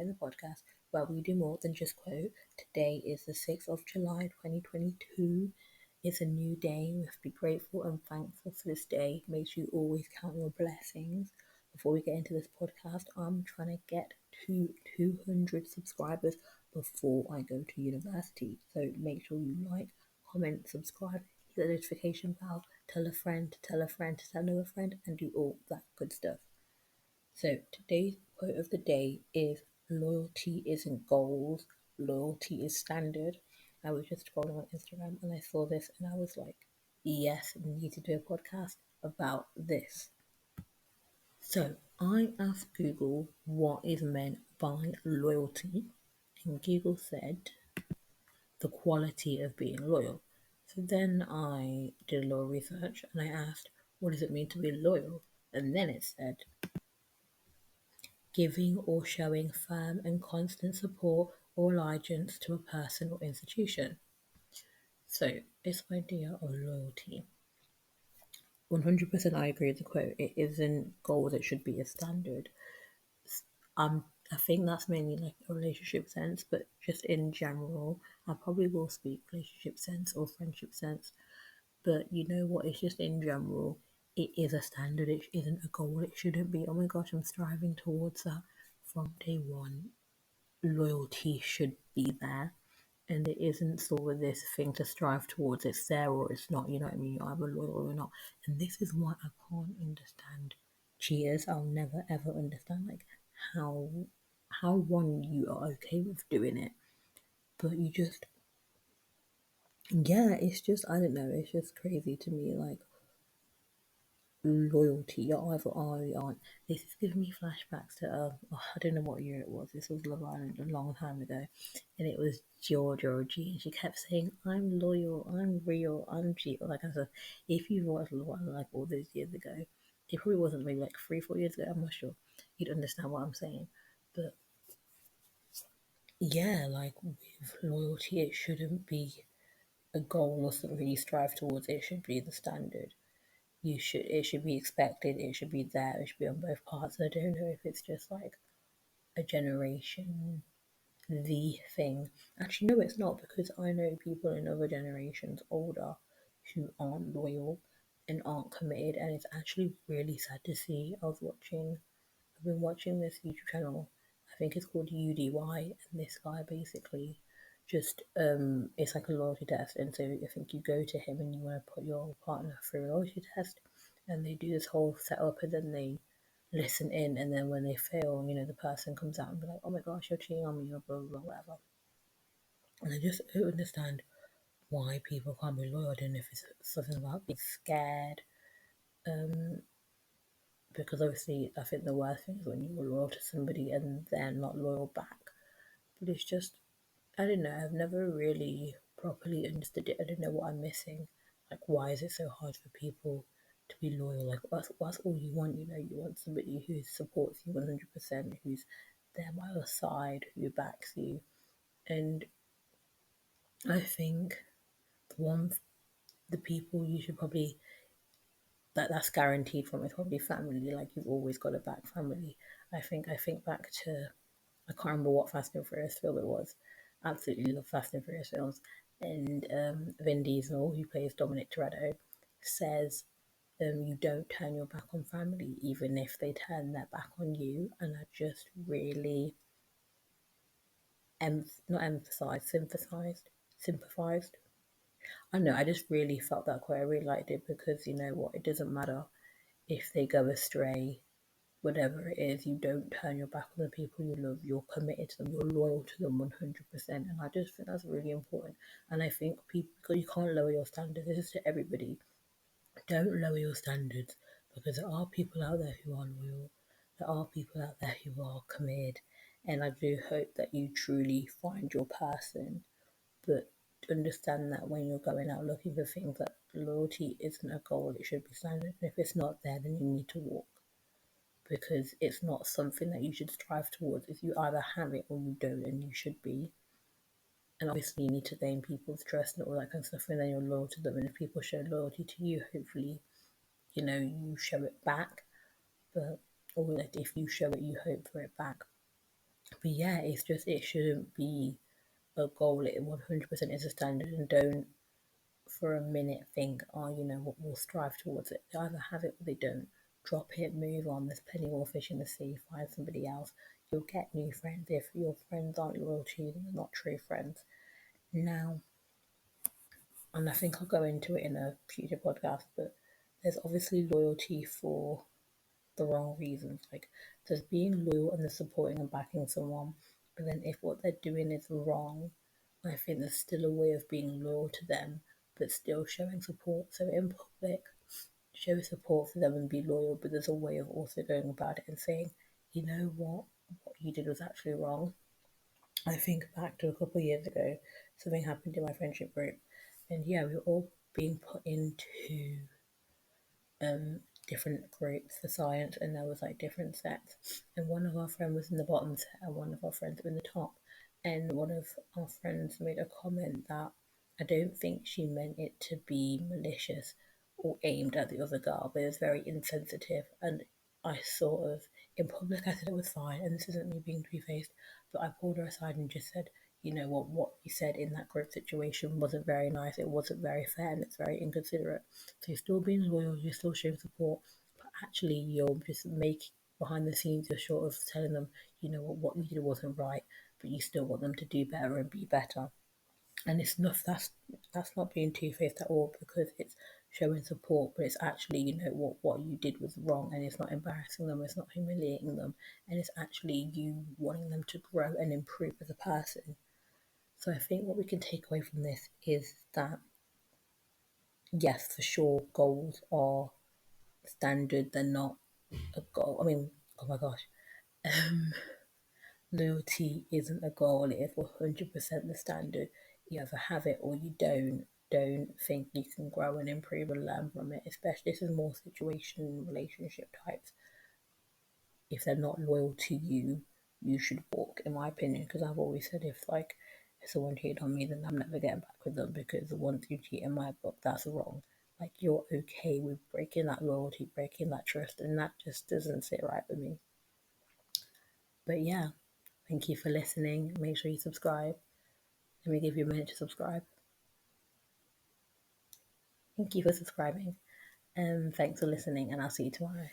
in the podcast where we do more than just quote. Today is the 6th of July 2022. It's a new day. We have to be grateful and thankful for this day. Make sure you always count your blessings. Before we get into this podcast, I'm trying to get to 200 subscribers before I go to university. So make sure you like, comment, subscribe, hit the notification bell, tell a friend, tell another friend, and do all that good stuff. So today's quote of the day is loyalty isn't goals, loyalty is standard. I was just scrolling on Instagram and I saw this and I was like, yes, I need to do a podcast about this. So I asked Google what is meant by loyalty, and Google said the quality of being loyal. So then I did a little research and I asked, what does it mean to be loyal? And then it said, giving or showing firm and constant support or allegiance to a person or institution. So, this idea of loyalty, 100% I agree with the quote. It isn't goals, it should be a standard. I think that's mainly like a relationship sense, but just in general, I probably will speak relationship sense or friendship sense. But you know what? It's just in general, it is a standard. It isn't a goal. It shouldn't be, oh my gosh, I'm striving towards that from day one. Loyalty should be there, and it isn't sort of this thing to strive towards. It's there or it's not, you know what I mean? You're either loyal or not. And this is why I can't understand cheaters. I'll never ever understand like how one you are okay with doing it, but you just, yeah, it's just, I don't know, it's just crazy to me. Like, loyalty, you're either are or you aren't. This is giving me flashbacks to I don't know what year it was. This was Love Island a long time ago, and it was Georgia or G, and she kept saying, "I'm loyal, I'm real, I'm G." Like I said, if you watched Love Island like all those years ago, it probably wasn't, maybe like 3-4 years ago. I'm not sure. You'd understand what I'm saying, but yeah, like with loyalty, it shouldn't be a goal or something you strive towards. It should be the standard. It should be expected, it should be there, it should be on both parts. I don't know if it's just like a generation the thing. Actually no, it's not, because I know people in other generations older who aren't loyal and aren't committed, and it's actually really sad to see. I've been watching this YouTube channel, I think it's called UDY, and this guy basically just it's like a loyalty test. And so I think you go to him and you want to put your partner through a loyalty test, and they do this whole setup, and then they listen in, and then when they fail, you know, the person comes out and be like, oh my gosh, you're cheating on me, or blah blah blah, whatever. And I just don't understand why people can't be loyal. I don't know if it's something about being scared, because obviously I think the worst thing is when you're loyal to somebody and they're not loyal back. But it's just, I don't know, I've never really properly understood it. I don't know what I'm missing. Like, why is it so hard for people to be loyal? Like, what's all you want? You know, you want somebody who supports you 100%, who's there by your side, who backs you. And I think the people you should probably, that's guaranteed from, is probably family. Like, you've always got to back family. I think back to, I can't remember what Fast and Furious film it was. Absolutely love Fast and Furious films. And Vin Diesel, who plays Dominic Toretto, says, you don't turn your back on family, even if they turn their back on you. And I just really not emphasized, sympathized. I don't know, I just really felt that quite. I really liked it, because you know what, it doesn't matter if they go astray, whatever it is, you don't turn your back on the people you love. You're committed to them. You're loyal to them 100%. And I just think that's really important. And I think people, you can't lower your standards. This is to everybody. Don't lower your standards, because there are people out there who are loyal. There are people out there who are committed. And I do hope that you truly find your person. But understand that when you're going out looking for things, that loyalty isn't a goal. It should be standard. And if it's not there, then you need to walk, because it's not something that you should strive towards. If you either have it or you don't, and you should be. And obviously, you need to gain people's trust and all that kind of stuff, and then you're loyal to them. And if people show loyalty to you, hopefully, you know, you show it back. But or like if you show it, you hope for it back. But yeah, it's just, it shouldn't be a goal. It 100% is a standard, and don't for a minute think, oh, you know what, we'll strive towards it. They either have it or they don't. Drop it, move on. There's plenty more fish in the sea. Find somebody else. You'll get new friends. If your friends aren't loyal to you, then they're not true friends. Now, and I think I'll go into it in a future podcast, but there's obviously loyalty for the wrong reasons. Like, there's being loyal and there's supporting and backing someone, but then if what they're doing is wrong, I think there's still a way of being loyal to them, but still showing support. So in public, show support for them and be loyal, but there's a way of also going about it and saying, you know what you did was actually wrong. I think back to a couple of years ago, something happened in my friendship group, and yeah, we were all being put into different groups for science, and there was like different sets, and one of our friends was in the bottom set and one of our friends was in the top, and one of our friends made a comment that I don't think she meant it to be malicious or aimed at the other girl, but it was very insensitive. And I sort of, in public, I said it was fine, and this isn't me being two-faced, but I pulled her aside and just said, you know what you said in that group situation wasn't very nice, it wasn't very fair, and it's very inconsiderate. So you're still being loyal, you're still showing support, but actually you're just making, behind the scenes, you're sort of telling them, you know what you did wasn't right, but you still want them to do better and be better. And it's not, that's not being two-faced at all, because it's showing support, but it's actually, you know what you did was wrong, and it's not embarrassing them, it's not humiliating them, and it's actually you wanting them to grow and improve as a person. So I think what we can take away from this is that, yes, for sure, goals are standard, they're not a goal. I mean, oh my gosh, loyalty isn't a goal, it is 100% the standard. You either have it or you don't. Don't think you can grow and improve and learn from it, especially this is more situation relationship types. If they're not loyal to you, you should walk, in my opinion, because I've always said, if someone cheated on me, then I'm never getting back with them, because once you cheat in my book, that's wrong. Like, you're okay with breaking that loyalty, breaking that trust, and that just doesn't sit right with me. But yeah, thank you for listening. Make sure you subscribe. Let me give you a minute to subscribe. Thank you for subscribing. And thanks for listening, and I'll see you tomorrow.